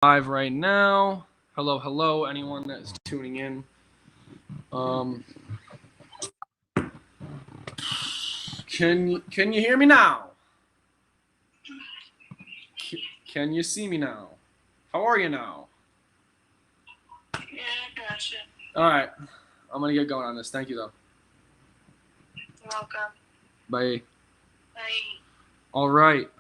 Live right now. Hello, hello, anyone that's tuning in. Can you hear me now? Can you see me now? How are you now? Yeah, I gotcha. All right, I'm gonna get going on this. Thank you, though. You're welcome. Bye. Bye. All right.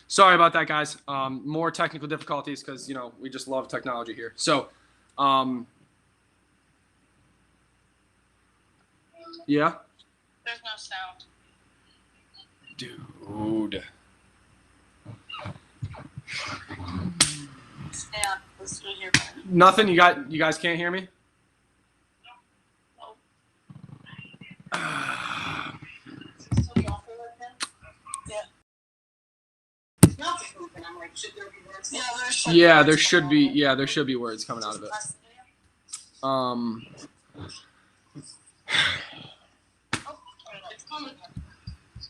Sorry about that, guys. More technical difficulties because we just love technology here. So, yeah. There's no sound. Dude. Stay on. Let's do it here. Nothing. You guys can't hear me. Nope. Yeah, there should be. Yeah, there should be words coming out of it.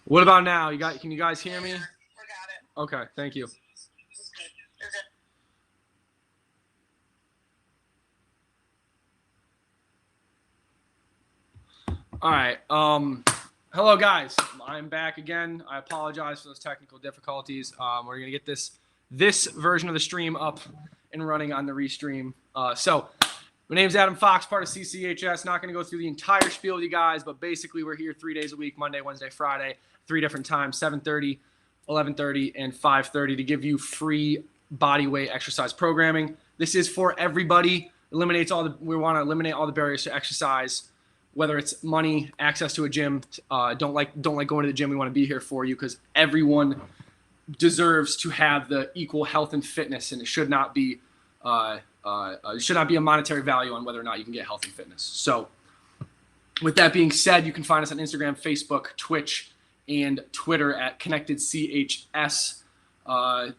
What about now? Can you guys hear me? We got it. Okay, thank you. You're good. All right. Hello, guys. I'm back again. I apologize for those technical difficulties. We're gonna get this version of the stream up and running on the restream. So, my name's Adam Fox, part of CCHS. Not gonna go through the entire spiel with you guys, but basically we're here 3 days a week: Monday, Wednesday, Friday, 3 different times: 7:30, 11:30, and 5:30, to give you free body weight exercise programming. This is for everybody. We want to eliminate all the barriers to exercise. Whether it's money, access to a gym, don't like going to the gym. We want to be here for you because everyone deserves to have the equal health and fitness, and it should not be a monetary value on whether or not you can get health and fitness. So, with that being said, you can find us on Instagram, Facebook, Twitch, and Twitter at ConnectedCHS.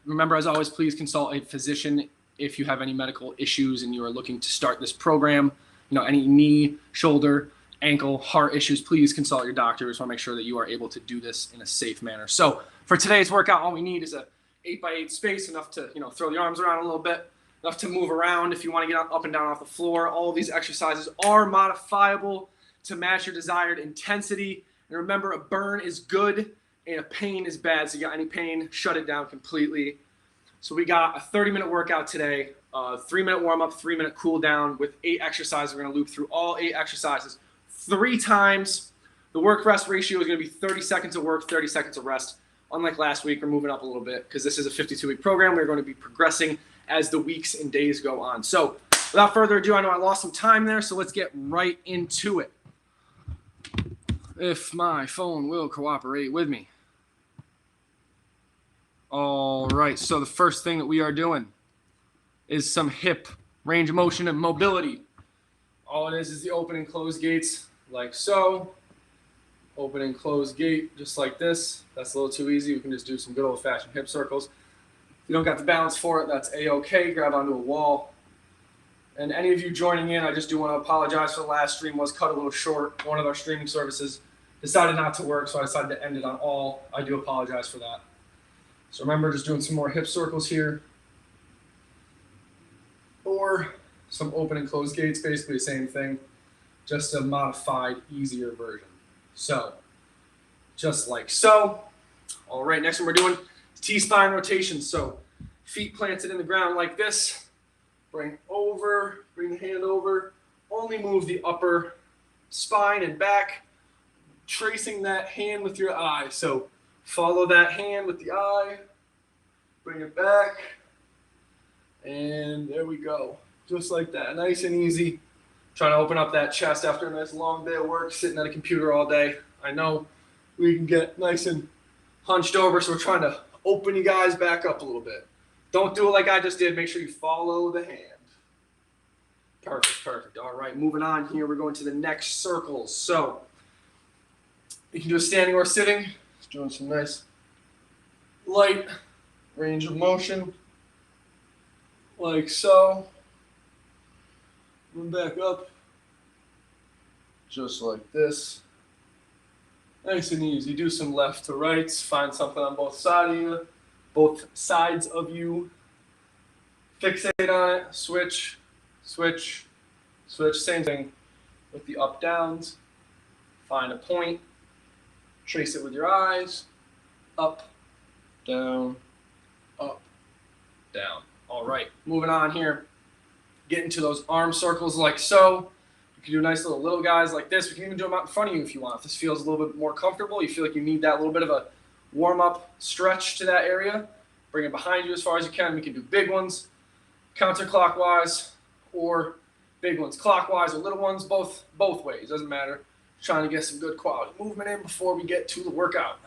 Remember, as always, please consult a physician if you have any medical issues and you are looking to start this program. Any knee, shoulder, ankle, heart issues, please consult your doctor. We just want to make sure that you are able to do this in a safe manner. So for today's workout, all we need is a 8x8 space, enough to throw the arms around a little bit, enough to move around if you want to get up and down off the floor. All of these exercises are modifiable to match your desired intensity. And remember, a burn is good and a pain is bad. So you got any pain, shut it down completely. So we got a 30-minute workout today, 3-minute warm-up, 3-minute cool down with 8 exercises. We're going to loop through all 8 exercises 3 times. The work-rest ratio is going to be 30 seconds of work, 30 seconds of rest. Unlike last week, we're moving up a little bit because this is a 52-week program. We're going to be progressing as the weeks and days go on. So without further ado, I know I lost some time there, so let's get right into it. If my phone will cooperate with me. All right, so the first thing that we are doing is some hip range of motion and mobility. All it is the open and close gates, like so. Open and close gate, just like this. That's a little too easy. We can just do some good old-fashioned hip circles. If you don't got the balance for it, that's A-okay. Grab onto a wall. And any of you joining in, I just do want to apologize for the last stream. Was cut a little short. One of our streaming services decided not to work, so I decided to end it on all. I do apologize for that. So remember, just doing some more hip circles here. Or some open and closed gates, basically the same thing, just a modified, easier version. So, just like so. All right, next one we're doing T-spine rotation. So, feet planted in the ground like this. Bring the hand over. Only move the upper spine and back, tracing that hand with your eye. So, follow that hand with the eye. Bring it back. And there we go. Just like that. Nice and easy. Trying to open up that chest after a nice long day of work, sitting at a computer all day. I know we can get nice and hunched over, so we're trying to open you guys back up a little bit. Don't do it like I just did. Make sure you follow the hand. Perfect. All right, moving on here. We're going to the next circles. So you can do a standing or sitting. Just doing some nice light range of motion, like so. Move back up, just like this. Nice and easy. Do some left to rights. Find something on both sides of you. Both sides of you. Fixate on it. Switch, switch, switch. Same thing with the up downs. Find a point. Trace it with your eyes. Up, down, up, down. All right. Moving on here. Get into those arm circles like so. You can do nice little guys like this. We can even do them out in front of you if you want. If this feels a little bit more comfortable, you feel like you need that little bit of a warm-up stretch to that area, bring it behind you as far as you can. We can do big ones counterclockwise or big ones clockwise or little ones, both ways. Doesn't matter. Trying to get some good quality movement in before we get to the workout.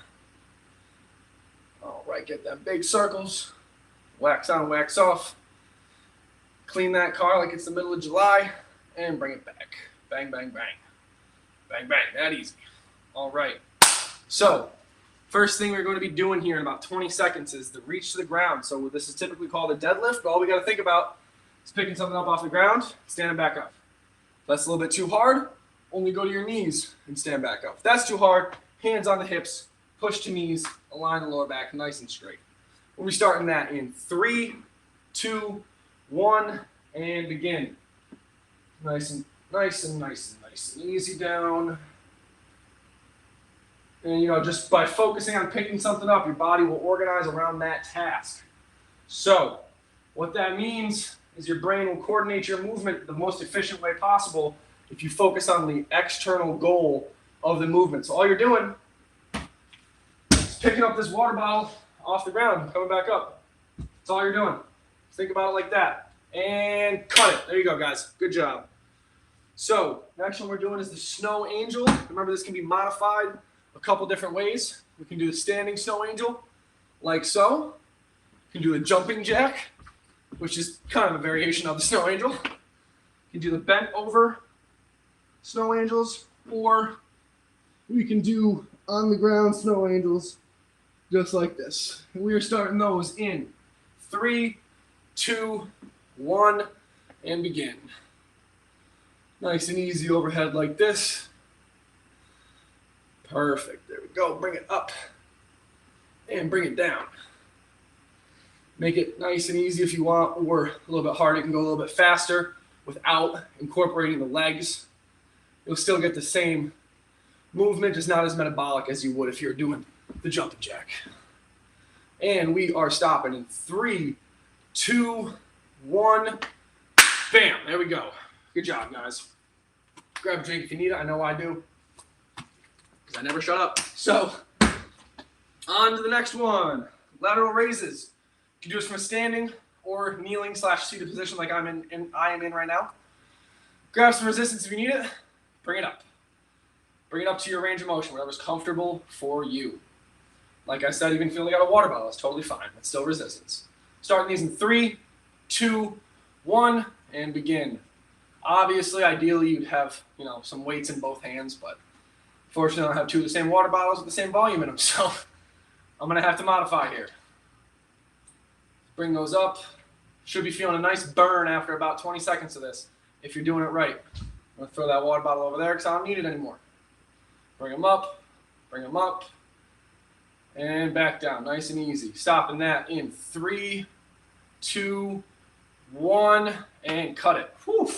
All right, get them big circles. Wax on, wax off. Clean that car like it's the middle of July and bring it back. Bang, bang, bang. Bang, bang. That easy. All right. So, first thing we're going to be doing here in about 20 seconds is the reach to the ground. So this is typically called a deadlift, but all we got to think about is picking something up off the ground, standing back up. If that's a little bit too hard, only go to your knees and stand back up. If that's too hard, hands on the hips, push to knees, align the lower back nice and straight. We'll be starting that in 3, 2, 1, and begin. Nice and easy down. And just by focusing on picking something up, your body will organize around that task. So what that means is your brain will coordinate your movement the most efficient way possible if you focus on the external goal of the movement. So all you're doing is picking up this water bottle off the ground, coming back up. That's all you're doing. Think about it like that. And cut it. There you go, guys. Good job. So next one we're doing is the snow angel. Remember, this can be modified a couple different ways. We can do the standing snow angel, like so. We can do a jumping jack, which is kind of a variation of the snow angel. You can do the bent over snow angels, or we can do on the ground snow angels, just like this. And we are starting those in 3, 2, 1, and begin. Nice and easy overhead like this. Perfect. There we go. Bring it up and bring it down. Make it nice and easy if you want, or a little bit harder. You can go a little bit faster without incorporating the legs. You'll still get the same movement, just not as metabolic as you would if you're doing the jumping jack. And we are stopping in 3, 2, 1. Bam. There we go. Good job, guys. Grab a drink if you need it. I know I do, because I never shut up. So, on to the next one. Lateral raises. You can do this from a standing or kneeling / seated position like I am in right now. Grab some resistance if you need it. Bring it up. Bring it up to your range of motion, whatever's comfortable for you. Like I said, even if you only got a water bottle, that's totally fine. That's still resistance. Starting these in 3, 2, 1, and begin. Obviously, ideally, you'd have some weights in both hands, but fortunately, I don't have 2 of the same water bottles with the same volume in them, so I'm going to have to modify here. Bring those up. Should be feeling a nice burn after about 20 seconds of this, if you're doing it right. I'm going to throw that water bottle over there because I don't need it anymore. Bring them up, and back down. Nice and easy. Stopping that in 3, 2, 1, and cut it. Whew.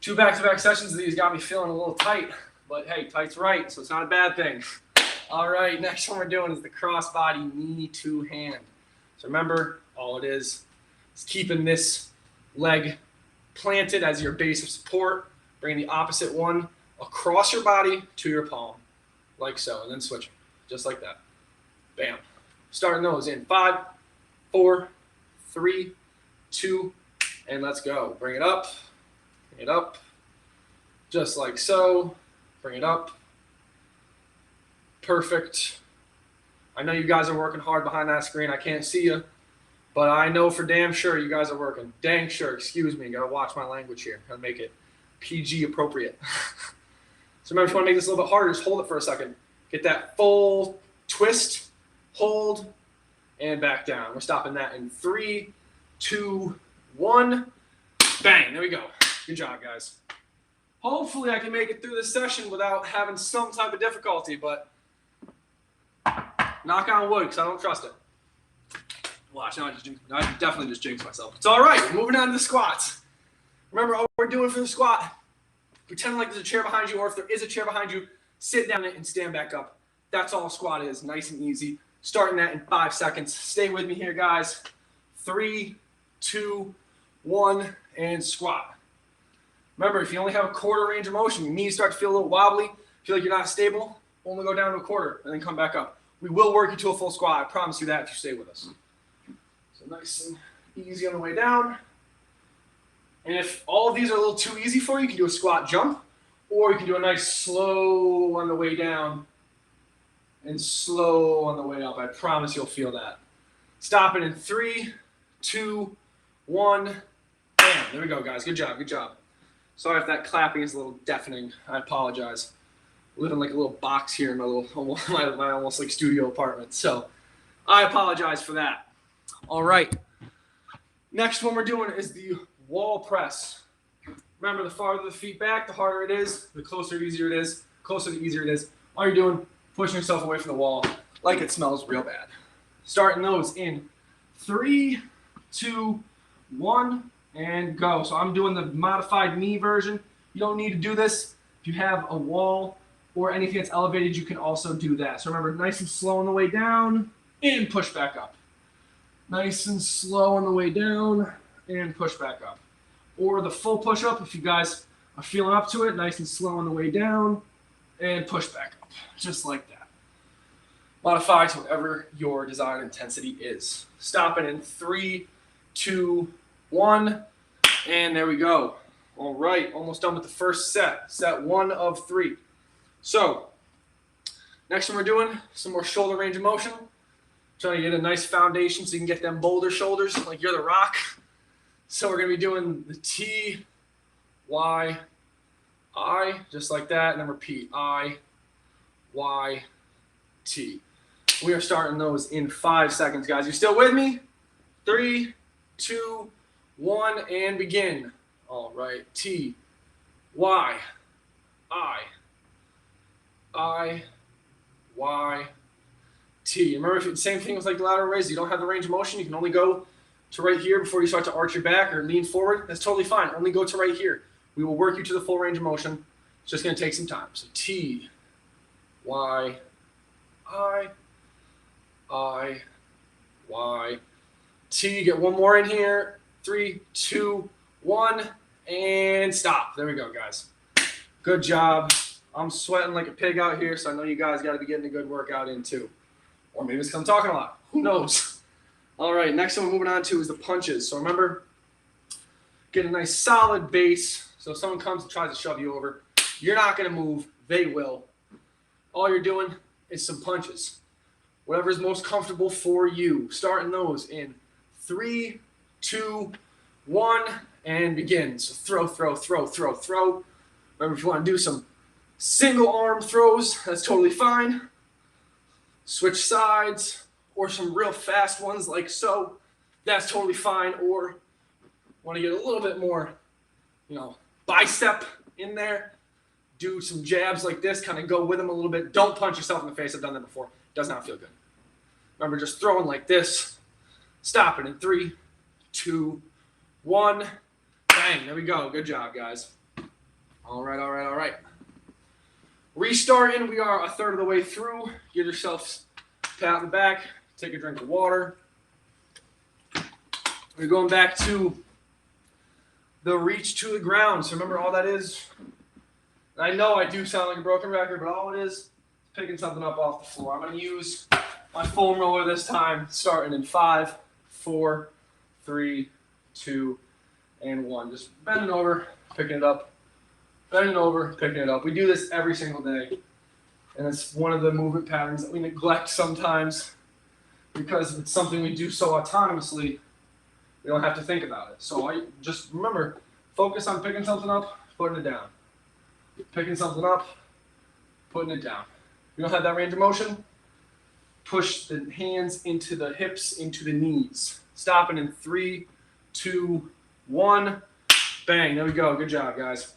2 back-to-back sessions of these got me feeling a little tight, but hey, tight's right, so it's not a bad thing. All right, next one we're doing is the crossbody knee to hand. So remember, all it is keeping this leg planted as your base of support, bringing the opposite one across your body to your palm, like so, and then switching, just like that. Bam. Starting those in 5, 4, 3, 2, and let's go. Bring it up, just like so. Bring it up. Perfect. I know you guys are working hard behind that screen. I can't see you, but I know for damn sure you guys are working. Dang sure, excuse me. Gotta watch my language here. Gotta make it PG appropriate. So remember, if you want to make this a little bit harder, just hold it for a second. Get that full twist, hold, and back down. We're stopping that in 3, 2, 1. Bang. There we go. Good job, guys. Hopefully I can make it through this session without having some type of difficulty, but knock on wood because I don't trust it. Watch, now I definitely just jinxed myself. It's all right. We're moving on to the squats. Remember what we're doing for the squat. Pretend like there's a chair behind you, or if there is a chair behind you, sit down and stand back up. That's all a squat is, nice and easy. Starting that in 5 seconds. Stay with me here, guys. 3, 2, 1, and squat. Remember, if you only have a quarter range of motion, your knees start to feel a little wobbly, feel like you're not stable, only go down to a quarter and then come back up. We will work you to a full squat. I promise you that if you stay with us. So nice and easy on the way down. And if all of these are a little too easy for you, you can do a squat jump, or you can do a nice slow on the way down and slow on the way up. I promise you'll feel that. Stop it in 3, 2, 1. Bam. There we go, guys. Good job. Good job. Sorry if that clapping is a little deafening. I apologize. I live in like a little box here in my my almost like studio apartment. So I apologize for that. All right. Next one we're doing is the wall press. Remember, the farther the feet back, the harder it is. The closer, the easier it is. Closer, the easier it is. All you're doing, pushing yourself away from the wall like it smells real bad. Starting those in 3, 2, 1. And go. So I'm doing the modified knee version. You don't need to do this. If you have a wall or anything that's elevated, you can also do that. So remember, nice and slow on the way down and push back up. Nice and slow on the way down and push back up. Or the full push up if you guys are feeling up to it. Nice and slow on the way down and push back up. Just like that. Modify to whatever your desired intensity is. Stop it in 3, 2, 1, and there we go. All right, almost done with the first set. Set 1 of 3. So, next one we're doing, some more shoulder range of motion. Trying to get a nice foundation so you can get them boulder shoulders like you're the Rock. So we're going to be doing the T, Y, I, just like that, and then repeat. I, Y, T. We are starting those in 5 seconds, guys. You still with me? 3, 2, 1, and begin. All right. T, Y, I, Y, T. Remember, if it's the same thing with like the lateral raise, you don't have the range of motion, you can only go to right here before you start to arch your back or lean forward. That's totally fine. Only go to right here. We will work you to the full range of motion. It's just going to take some time. So T, Y, I, Y, T. Get one more in here. 3, 2, 1, and stop. There we go, guys. Good job. I'm sweating like a pig out here, so I know you guys got to be getting a good workout in too. Or maybe it's because I'm talking a lot. Who knows? All right, next one we're moving on to is the punches. So remember, get a nice solid base. So if someone comes and tries to shove you over, you're not going to move. They will. All you're doing is some punches. Whatever is most comfortable for you. Starting those in 3, 2, 1, and begin. So throw, throw, throw, throw, throw. Remember, if you want to do some single arm throws, that's totally fine. Switch sides, or some real fast ones like so. That's totally fine. Or want to get a little bit more, bicep in there. Do some jabs like this, kind of go with them a little bit. Don't punch yourself in the face. I've done that before. Does not feel good. Remember, just throwing like this. Stop it in 3, 2, 1. Bang. There we go. Good job, guys. All right, all right, all right. Restarting. We are a third of the way through. Give yourself a pat on the back. Take a drink of water. We're going back to the reach to the ground. So remember, all that is, I know I do sound like a broken record, but all it is picking something up off the floor. I'm going to use my foam roller this time, starting in 5, 4, 3, 2, and 1. Just bending over, picking it up. Bending over, picking it up. We do this every single day. And it's one of the movement patterns that we neglect sometimes because it's something we do so autonomously, we don't have to think about it. So just remember, focus on picking something up, putting it down. Picking something up, putting it down. You don't have that range of motion? Push the hands into the hips, into the knees. Stopping in 3, 2, 1. Bang. There we go. Good job, guys.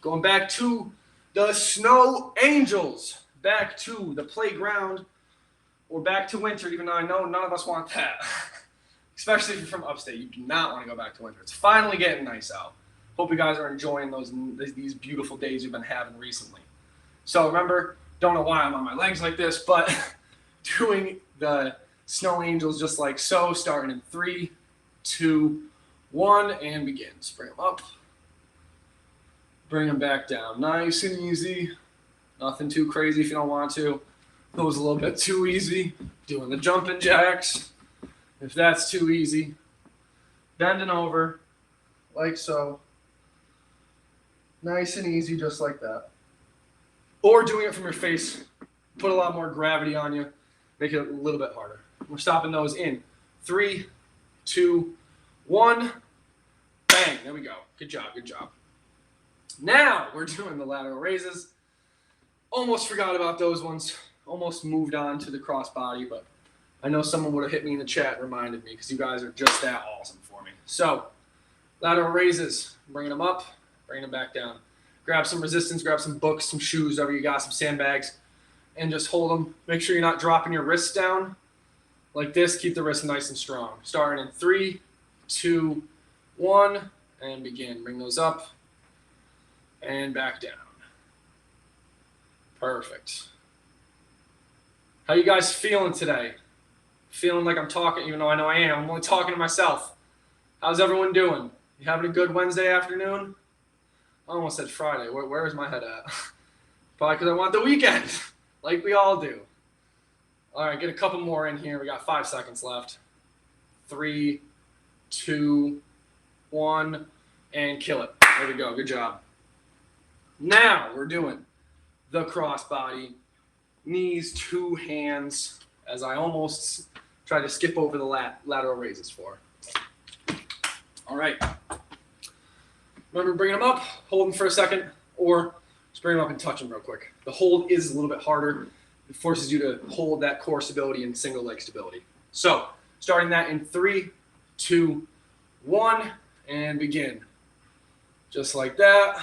Going back to the Snow Angels. Back to the playground. Or back to winter, even though I know none of us want that. Especially if you're from upstate. You do not want to go back to winter. It's finally getting nice out. Hope you guys are enjoying these beautiful days you've been having recently. So remember, don't know why I'm on my legs like this, but doing the Snow Angels just like so, starting in 3, 2, 1, and begin. Just bring them up. Bring them back down. Nice and easy. Nothing too crazy if you don't want to. That was a little bit too easy. Doing the jumping jacks. If that's too easy. Bending over like so. Nice and easy, just like that. Or doing it from your face. Put a lot more gravity on you. Make it a little bit harder. We're stopping those in 3, 2, 1. Bang. There we go. Good job. Good job. Now we're doing the lateral raises. Almost forgot about those ones. Almost moved on to the crossbody, but I know someone would have hit me in the chat and reminded me because you guys are just that awesome for me. So, lateral raises. Bringing them up, bringing them back down. Grab some resistance, grab some books, some shoes, whatever you got, some sandbags, and just hold them. Make sure you're not dropping your wrists down like this. Keep the wrists nice and strong. Starting in 3, 2, 1, and begin. Bring those up and back down. Perfect. How you guys feeling today? Feeling like I'm talking, even though I know I am. I'm only talking to myself. How's everyone doing? You having a good Wednesday afternoon? I almost said Friday. Where is my head at? Probably because I want the weekend, like we all do. All right, get a couple more in here. We got 5 seconds left. 3, 2, 1, and kill it. There we go. Good job. Now we're doing the crossbody. Knees, 2 hands, as I almost tried to skip over the lateral raises for. All right. Remember bringing them up, hold them for a second, or just bring them up and touch them real quick. The hold is a little bit harder. It forces you to hold that core stability and single leg stability. So, starting that in 3, 2, 1, and begin. Just like that.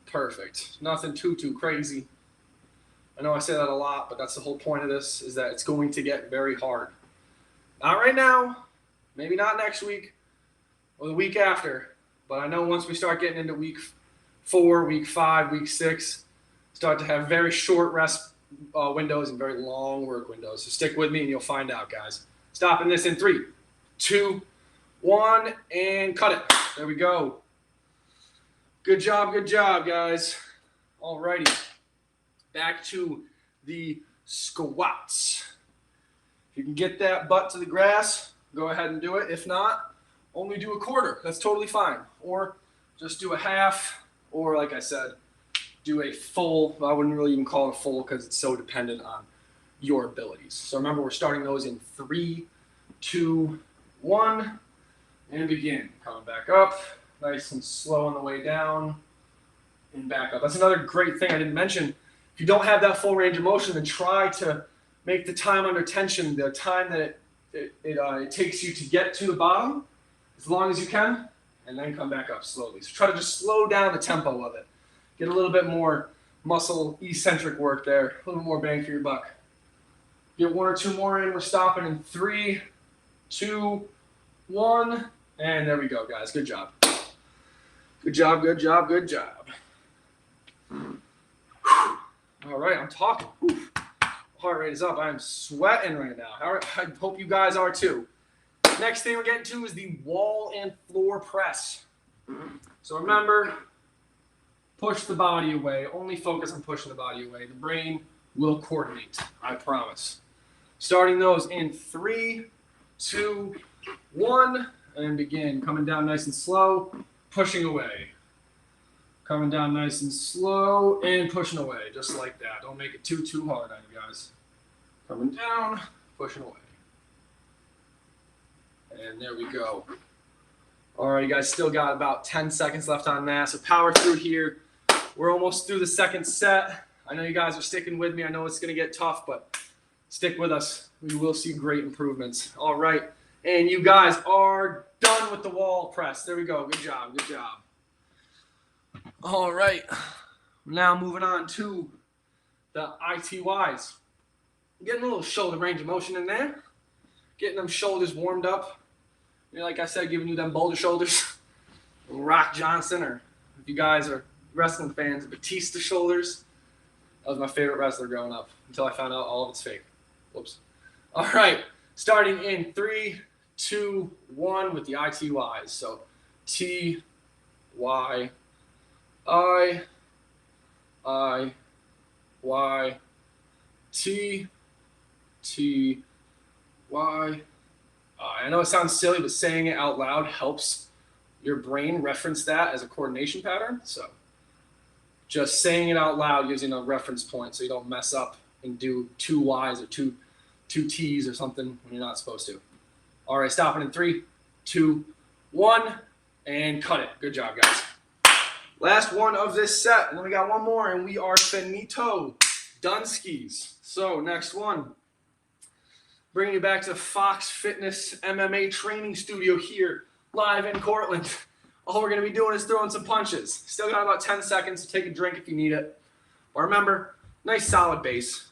Perfect. Nothing too crazy. I know I say that a lot, but that's the whole point of this, is that it's going to get very hard. Not right now, maybe not next week or the week after, but I know once we start getting into week 4, week 5, week 6, start to have very short rest windows and very long work windows. So stick with me and you'll find out, guys. Stopping this in 3, 2, 1, and cut it. There we go. Good job, guys. Alrighty. Back to the squats. If you can get that butt to the grass, go ahead and do it. If not, only do a quarter. That's totally fine. Or just do a half, or like I said, do a full. I wouldn't really even call it a full because it's so dependent on your abilities. So remember, we're starting those in 3, 2, 1, and begin. Coming back up. Nice and slow on the way down and back up. That's another great thing I didn't mention. If you don't have that full range of motion, then try to make the time under tension, the time that it takes you to get to the bottom, as long as you can, and then come back up slowly. So try to just slow down the tempo of it. Get a little bit more muscle eccentric work there, a little more bang for your buck. Get 1 or 2 more in. We're stopping in 3, 2, 1, and there we go, guys. Good job. Good job. All right, I'm talking. Heart rate is up. I'm sweating right now. I hope you guys are too. Next thing we're getting to is the wall and floor press. So remember, push the body away. Only focus on pushing the body away. The brain will coordinate, I promise. Starting those in 3, 2, 1, and begin. Coming down nice and slow. Pushing away. Coming down nice and slow and pushing away, just like that. Don't make it too hard on you guys. Coming down, pushing away. And there we go. All right, you guys still got about 10 seconds left on that, so power through here. We're almost through the second set. I know you guys are sticking with me. I know it's going to get tough, but stick with us. We will see great improvements. All right, and you guys are done with the wall press. There we go. Good job. All right. Now moving on to the ITYs. Getting a little shoulder range of motion in there. Getting them shoulders warmed up. You know, like I said, giving you them boulder shoulders. Rock Johnson, or if you guys are wrestling fans, Batista shoulders. That was my favorite wrestler growing up until I found out all of it's fake. Whoops. All right. Starting in 3, 2, 1 with the ITYs. So T, Y, I, Y, T, T, Y, I know it sounds silly, but saying it out loud helps your brain reference that as a coordination pattern. So just saying it out loud gives you a reference point so you don't mess up and do 2 Ys or two T's or something when you're not supposed to. All right, stopping in 3, 2, 1, and cut it. Good job, guys. Last one of this set, and then we got one more, and we are finito. Dunskies. So next one, bringing you back to Fox Fitness MMA training studio here, live in Cortland. All we're going to be doing is throwing some punches. Still got about 10 seconds to take a drink if you need it. But remember, nice solid base.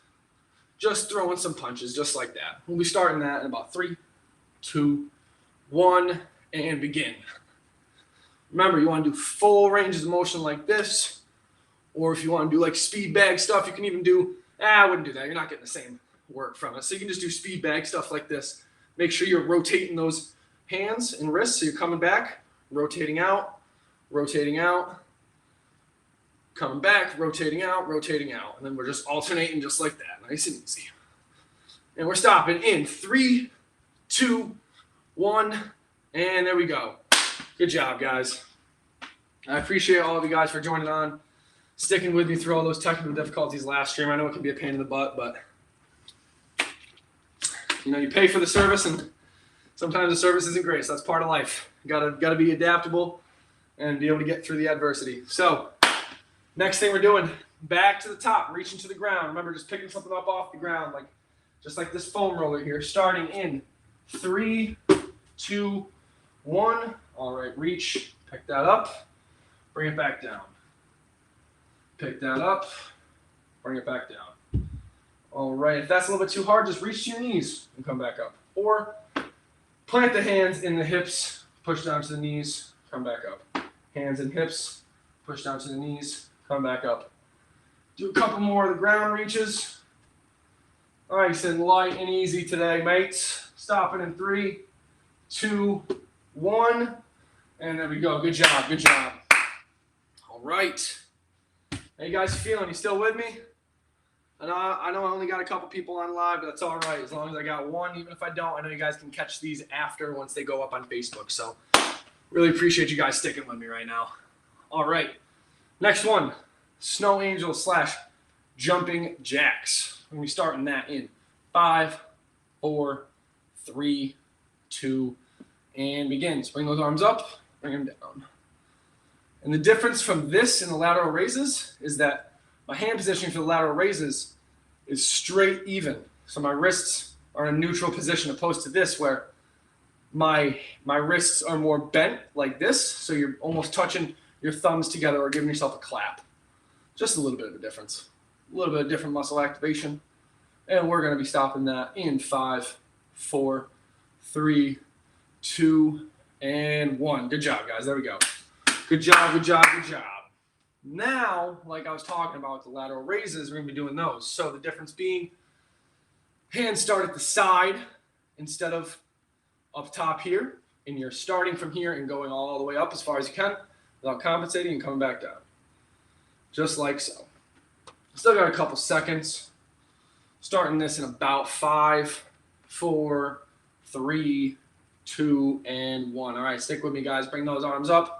Just throwing some punches, just like that. We'll be starting that in about 3, 2, 1, and begin. Remember, you want to do full ranges of motion like this, or if you want to do like speed bag stuff, you can even do, I wouldn't do that. You're not getting the same work from it. So you can just do speed bag stuff like this. Make sure you're rotating those hands and wrists so you're coming back, rotating out, coming back, rotating out. And then we're just alternating just like that. Nice and easy. And we're stopping in 3, 2, 1, and there we go. Good job, guys. I appreciate all of you guys for joining on, sticking with me through all those technical difficulties last stream. I know it can be a pain in the butt, but you know, you pay for the service, and sometimes the service isn't great. So that's part of life. You gotta be adaptable and be able to get through the adversity. So next thing we're doing, back to the top, reaching to the ground. Remember, just picking something up off the ground, like just like this foam roller here. Starting in 3, 2, 1. All right, reach, pick that up, bring it back down. Pick that up, bring it back down. All right, if that's a little bit too hard, just reach to your knees and come back up. Or plant the hands in the hips, push down to the knees, come back up. Hands and hips, push down to the knees, come back up. Do a couple more of the ground reaches. Nice and light and easy today, mates. Stopping in 3, 2, 1. And there we go. Good job. Good job. All right. How you guys feeling? You still with me? I know I only got a couple people on live, but that's all right. As long as I got one, even if I don't, I know you guys can catch these after once they go up on Facebook. So really appreciate you guys sticking with me right now. All right. Next one, Snow Angel / Jumping Jacks. We're going to be starting that in 5, 4, 3, 2, and begin. So bring those arms up, bring them down. And the difference from this and the lateral raises is that my hand positioning for the lateral raises is straight even. So my wrists are in a neutral position opposed to this where my wrists are more bent like this. So you're almost touching your thumbs together or giving yourself a clap. Just a little bit of a difference. A little bit of different muscle activation. And we're going to be stopping that in 5, 4, 3, 2, and 1. Good job, guys. There we go. Good job, good job, good job. Now, like I was talking about with the lateral raises, we're going to be doing those. So the difference being, hands start at the side instead of up top here. And you're starting from here and going all the way up as far as you can without compensating and coming back down. Just like so. Still got a couple seconds. Starting this in about 5, 4, 3, 2, and 1. All right, stick with me, guys. Bring those arms up.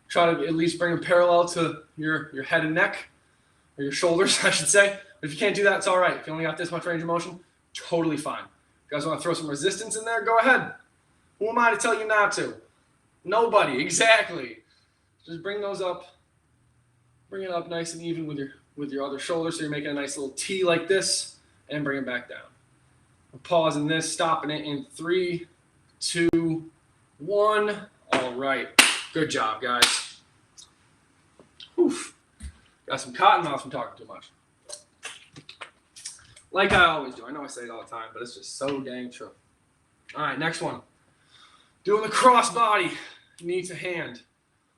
Try to at least bring them parallel to your head and neck, or your shoulders, I should say. But if you can't do that, it's all right. If you only got this much range of motion, totally fine. If you guys want to throw some resistance in there, go ahead. Who am I to tell you not to? Nobody, exactly. Just bring those up. Bring it up nice and even with your other shoulder, so you're making a nice little T like this, and bring it back down. I'm pausing this, stopping it in 3, 2, 1. All right. Good job, guys. Oof. Got some cotton mouth from talking too much. Like I always do. I know I say it all the time, but it's just so dang true. All right, next one. Doing the crossbody, knee to hand.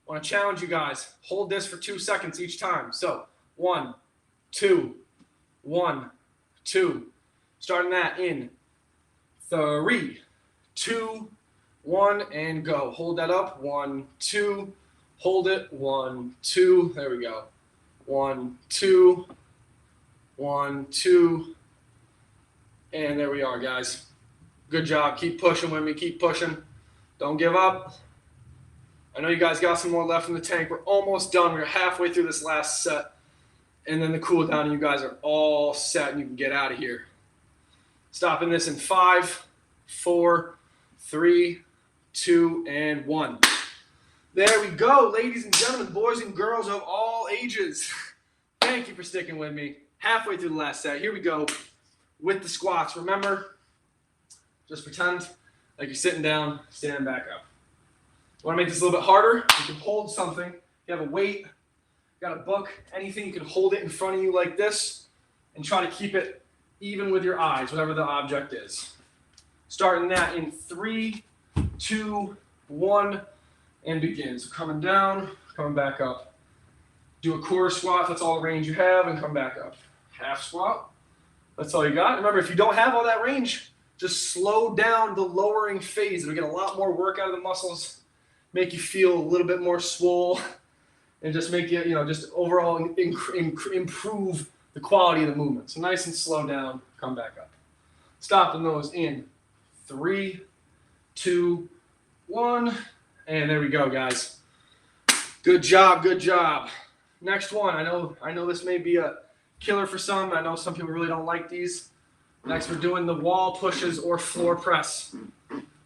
I want to challenge you guys. Hold this for 2 seconds each time. So 1, 2, 1, 2. Starting that in 3, 2, 1, and go. Hold that up. 1, 2. Hold it. 1, 2. There we go. 1, 2. 1, 2. And there we are, guys. Good job. Keep pushing with me. Keep pushing. Don't give up. I know you guys got some more left in the tank. We're almost done. We're halfway through this last set. And then the cool down, and you guys are all set and you can get out of here. Stopping this in 5, 4, 3, 2, and 1. There we go, ladies and gentlemen, boys and girls of all ages. Thank you for sticking with me. Halfway through the last set. Here we go with the squats. Remember, just pretend like you're sitting down, stand back up. Want to make this a little bit harder? You can hold something. You have a weight, got a book, anything, you can hold it in front of you like this and try to keep it even with your eyes, whatever the object is. Starting that in 3, 2, 1, and begin. So coming down, coming back up. Do a quarter squat if that's all the range you have, and come back up. Half squat, that's all you got. Remember, if you don't have all that range, just slow down the lowering phase. It'll get a lot more work out of the muscles, make you feel a little bit more swole, and just make you, just overall improve the quality of the movement. So nice and slow down, come back up. Stopping those in 3, 2, 1, and there we go, guys. Good job, good job. Next one, I know this may be a killer for some. I know some people really don't like these. Next, we're doing the wall pushes or floor press.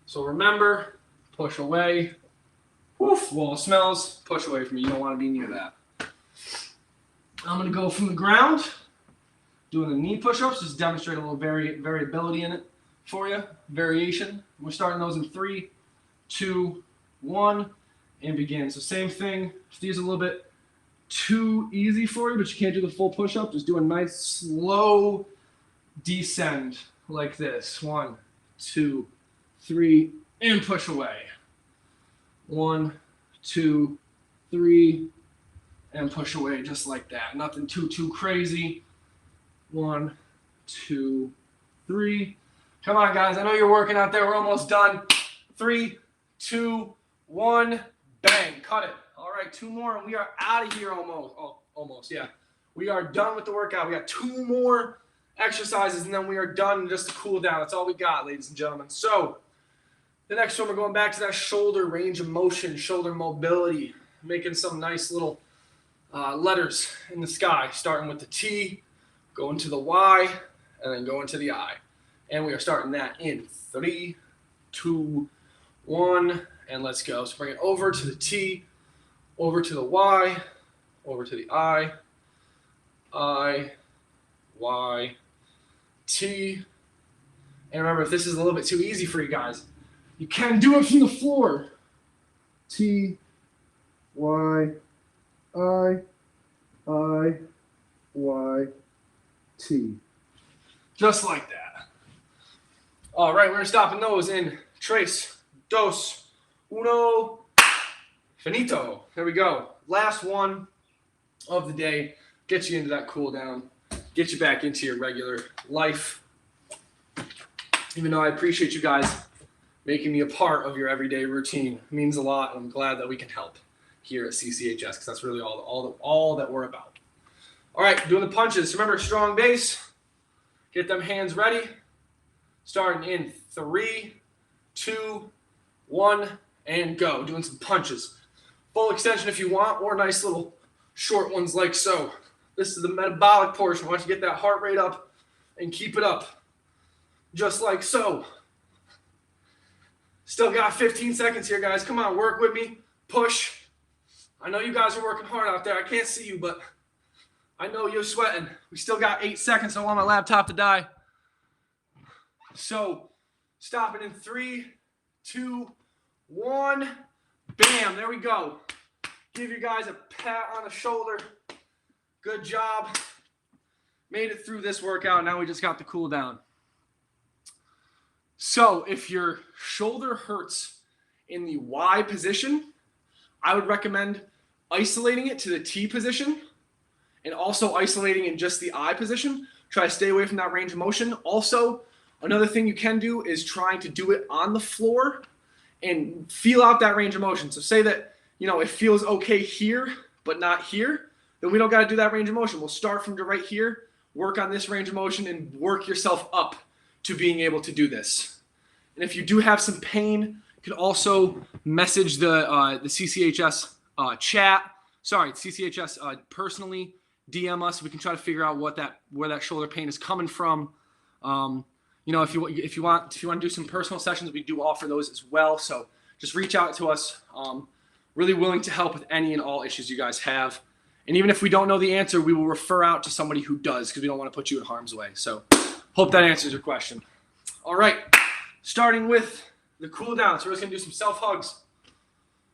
So remember, push away. Woof, wall smells. Push away from me. You don't want to be near that. I'm going to go from the ground, doing the knee push-ups, just demonstrate a little variability in it for you, variation. We're starting those in 3, 2, 1, and begin. So same thing. If these are a little bit too easy for you, but you can't do the full push-up, just do a nice slow descend like this. 1, 2, 3, and push away. 1, 2, 3, and push away just like that. Nothing too crazy. 1, 2, 3. Come on, guys. I know you're working out there. We're almost done. 3, 2, 1. Bang. Cut it. All right, 2 more, and we are out of here almost. Oh, almost, yeah. We are done with the workout. We got 2 more exercises, and then we are done just to cool down. That's all we got, ladies and gentlemen. So the next one, we're going back to that shoulder range of motion, shoulder mobility, making some nice little letters in the sky, starting with the T, going to the Y, and then going to the I. And we are starting that in 3, 2, 1, and let's go. So bring it over to the T, over to the Y, over to the I, Y, T. And remember, if this is a little bit too easy for you guys, you can do it from the floor. T, Y, I, Y, T. Just like that. All right, we're stopping those in tres, dos, uno, finito. There we go. Last one of the day. Get you into that cool down. Get you back into your regular life. Even though I appreciate you guys making me a part of your everyday routine. It means a lot, and I'm glad that we can help here at CCHS, because that's really all that we're about. All right, doing the punches. Remember, strong base. Get them hands ready. Starting in 3, 2, 1, and go. Doing some punches. Full extension if you want, or nice little short ones like so. This is the metabolic portion. I want you to get that heart rate up and keep it up. Just like so. Still got 15 seconds here, guys. Come on, work with me. Push. I know you guys are working hard out there. I can't see you, but I know you're sweating. We still got 8 seconds. I don't want my laptop to die. So, stopping in 3, 2, 1. Bam, there we go. give you guys a pat on the shoulder. Good job. Made it through this workout. Now we just got the cool down. So if your shoulder hurts in the Y position, I would recommend isolating it to the T position and also isolating in just the I position. Try to stay away from that range of motion. Also, another thing you can do is trying to do it on the floor and feel out that range of motion. So say that, it feels okay here, but not here, then we don't got to do that range of motion. We'll start from right here, work on this range of motion, and work yourself up to being able to do this. And if you do have some pain, you can also message the CCHS CCHS personally, DM us. We can try to figure out where that shoulder pain is coming from. If you want to do some personal sessions, we do offer those as well. So just reach out to us. Really willing to help with any and all issues you guys have. And even if we don't know the answer, we will refer out to somebody who does, because we don't want to put you in harm's way. So hope that answers your question. All right, starting with the cool down. So we're just going to do some self hugs.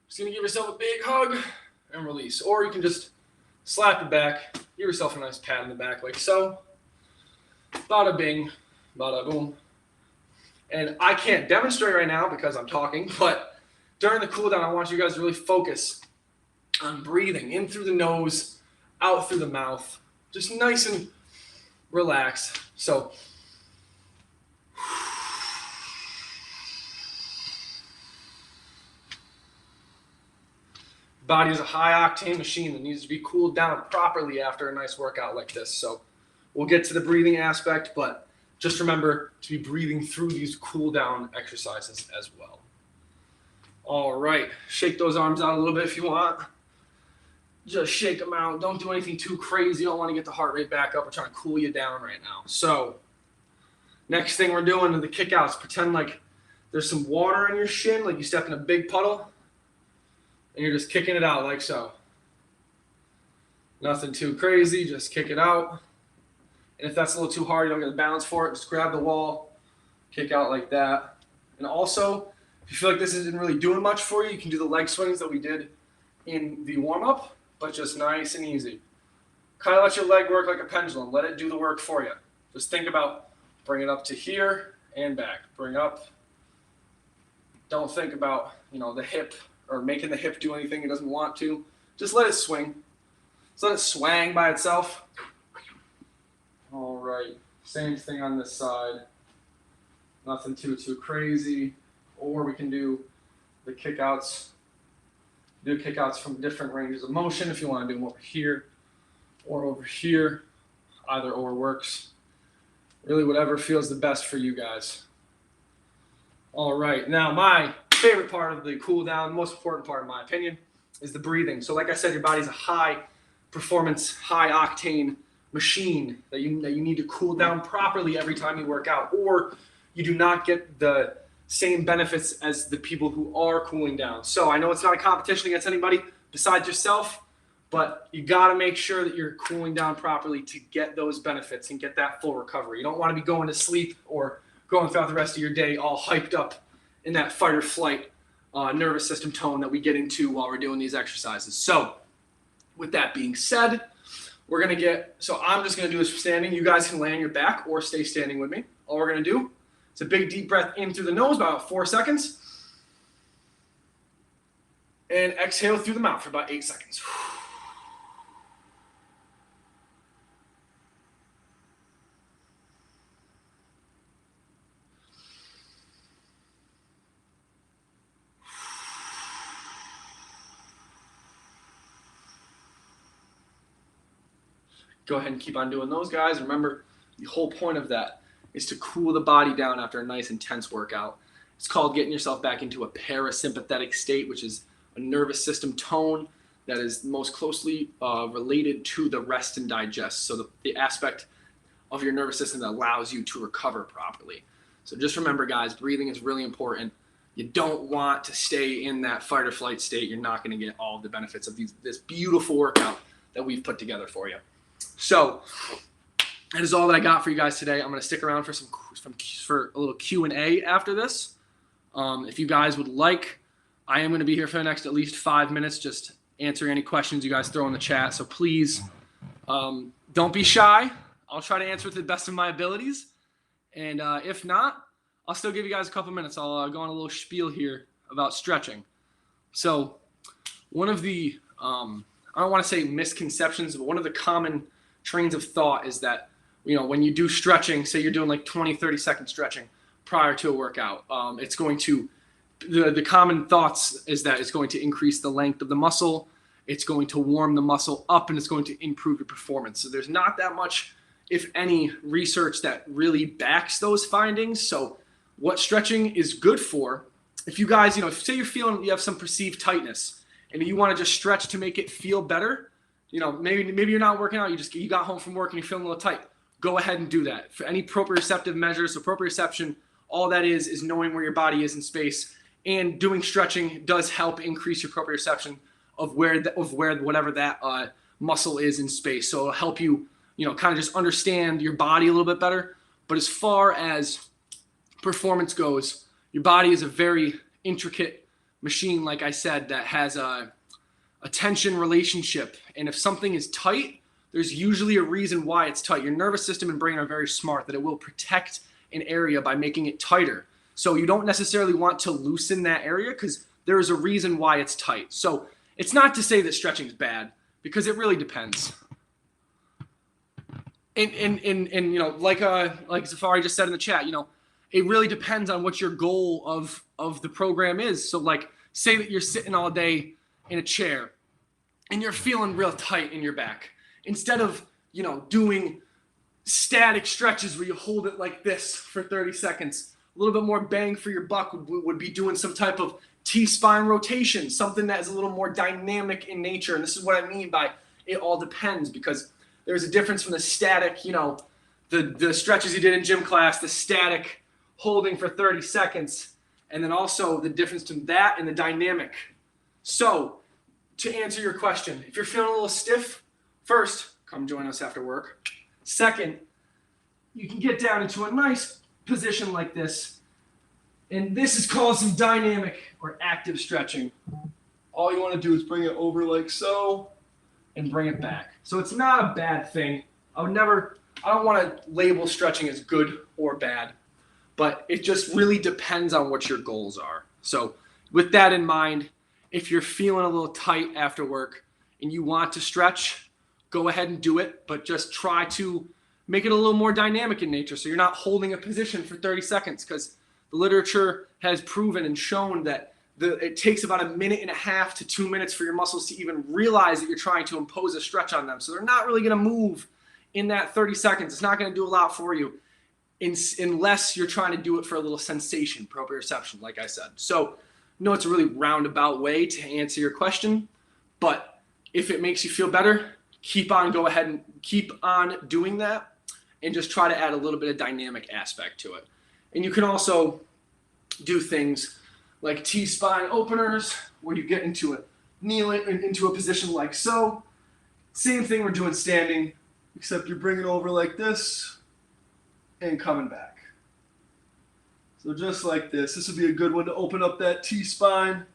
Just going to give yourself a big hug and release. Or you can just slap your back, give yourself a nice pat in the back like so. Bada bing, bada boom. And I can't demonstrate right now because I'm talking, but during the cool down, I want you guys to really focus on breathing in through the nose, out through the mouth, just nice and relaxed. So body is a high octane machine that needs to be cooled down properly after a nice workout like this. So we'll get to the breathing aspect, but just remember to be breathing through these cool down exercises as well. All right, shake those arms out a little bit if you want. Just shake them out. Don't do anything too crazy. You don't want to get the heart rate back up. We're trying to cool you down right now. So next thing we're doing are the kickouts. Pretend like there's some water on your shin, like you stepped in a big puddle, and you're just kicking it out like so. Nothing too crazy, just kick it out. And if that's a little too hard, you don't get the balance for it, just grab the wall, kick out like that. And also, if you feel like this isn't really doing much for you, you can do the leg swings that we did in the warm-up, but just nice and easy. Kind of let your leg work like a pendulum. Let it do the work for you. Just think about bring it up to here and back. Bring up. Don't think about, the hip or making the hip do anything it doesn't want to. Just let it swing. Just let it swang by itself. All right. Same thing on this side. Nothing too crazy. Or we can do the kickouts. Do kickouts from different ranges of motion if you want to do them over here or over here. Either or works. Really whatever feels the best for you guys. All right. Now my favorite part of the cool down, the most important part in my opinion, is the breathing. So like I said, your body's a high performance, high octane machine that you need to cool down properly every time you work out, or you do not get the same benefits as the people who are cooling down. So I know it's not a competition against anybody besides yourself, but you got to make sure that you're cooling down properly to get those benefits and get that full recovery. You don't want to be going to sleep or going throughout the rest of your day all hyped up in that fight or flight nervous system tone that we get into while we're doing these exercises. So with that being said, I'm just going to do this standing. You guys can lay on your back or stay standing with me. All we're going to do is a big deep breath in through the nose, about 4 seconds. And exhale through the mouth for about 8 seconds. Go ahead and keep on doing those, guys. Remember, the whole point of that is to cool the body down after a nice intense workout. It's called getting yourself back into a parasympathetic state, which is a nervous system tone that is most closely related to the rest and digest. So the aspect of your nervous system that allows you to recover properly. So just remember, guys, breathing is really important. You don't want to stay in that fight or flight state. You're not going to get all of the benefits of this beautiful workout that we've put together for you. So that is all that I got for you guys today. I'm going to stick around for a little Q&A after this. If you guys would like, I am going to be here for the next at least 5 minutes, just answering any questions you guys throw in the chat. So please don't be shy. I'll try to answer to the best of my abilities. And if not, I'll still give you guys a couple minutes. I'll go on a little spiel here about stretching. So one of the, I don't want to say misconceptions, but one of the common trains of thought is that, you know, when you do stretching, say you're doing like 20, 30-second stretching prior to a workout, it's going to, the common thoughts is that it's going to increase the length of the muscle, it's going to warm the muscle up, and it's going to improve your performance. So there's not that much, if any, research that really backs those findings. So what stretching is good for, if you guys, you know, say you're feeling you have some perceived tightness and you want to just stretch to make it feel better, you know, maybe you're not working out, you got home from work and you're feeling a little tight, go ahead and do that. For any proprioceptive measures, so proprioception, all that is knowing where your body is in space, and doing stretching does help increase your proprioception of where whatever that muscle is in space. So it'll help you, you know, kind of just understand your body a little bit better. But as far as performance goes, your body is a very intricate machine, like I said, that has a tension relationship. And if something is tight, there's usually a reason why it's tight. Your nervous system and brain are very smart that it will protect an area by making it tighter. So you don't necessarily want to loosen that area because there is a reason why it's tight. So it's not to say that stretching is bad, because it really depends. And you know, like Safari just said in the chat, you know, it really depends on what your goal of the program is. So like, say that you're sitting all day in a chair and you're feeling real tight in your back. Instead of, you know, doing static stretches where you hold it like this for 30 seconds, a little bit more bang for your buck would be doing some type of T-spine rotation, something that is a little more dynamic in nature. And this is what I mean by it all depends, because there's a difference from the static, you know, the stretches you did in gym class, the static holding for 30 seconds, and then also the difference between that and the dynamic. So to answer your question, if you're feeling a little stiff, first, come join us after work. Second, you can get down into a nice position like this. And this is called some dynamic or active stretching. All you want to do is bring it over like so and bring it back. So it's not a bad thing. I don't want to label stretching as good or bad, but it just really depends on what your goals are. So with that in mind, if you're feeling a little tight after work and you want to stretch, go ahead and do it, but just try to make it a little more dynamic in nature. So you're not holding a position for 30 seconds, because the literature has proven and shown that it takes about 1.5 minutes to 2 minutes for your muscles to even realize that you're trying to impose a stretch on them. So they're not really going to move in that 30 seconds. It's not going to do a lot for you unless you're trying to do it for a little sensation, proprioception, like I said. So no, it's a really roundabout way to answer your question, but if it makes you feel better, go ahead and keep on doing that, and just try to add a little bit of dynamic aspect to it. And you can also do things like T-spine openers, where you get into a position like so. Same thing we're doing standing, except you're bringing over like this and coming back. So just like this. This would be a good one to open up that T-spine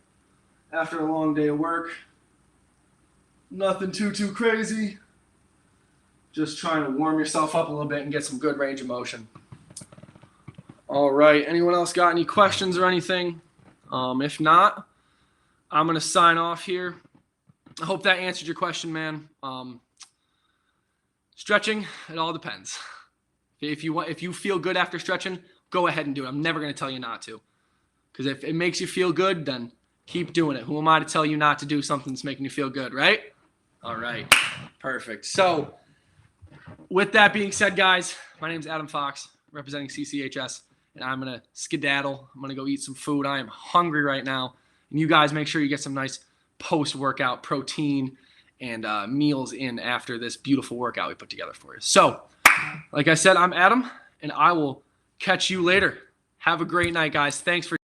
after a long day of work. Nothing too crazy. Just trying to warm yourself up a little bit and get some good range of motion. All right. Anyone else got any questions or anything? If not, I'm going to sign off here. I hope that answered your question, man. Stretching, it all depends. If you feel good after stretching, go ahead and do it. I'm never going to tell you not to. Because if it makes you feel good, then keep doing it. Who am I to tell you not to do something that's making you feel good, right? All right. Perfect. So with that being said, guys, my name is Adam Fox, representing CCHS, and I'm going to skedaddle. I'm going to go eat some food. I am hungry right now. And you guys make sure you get some nice post-workout protein and meals in after this beautiful workout we put together for you. So, like I said, I'm Adam, and I will catch you later. Have a great night, guys. Thanks for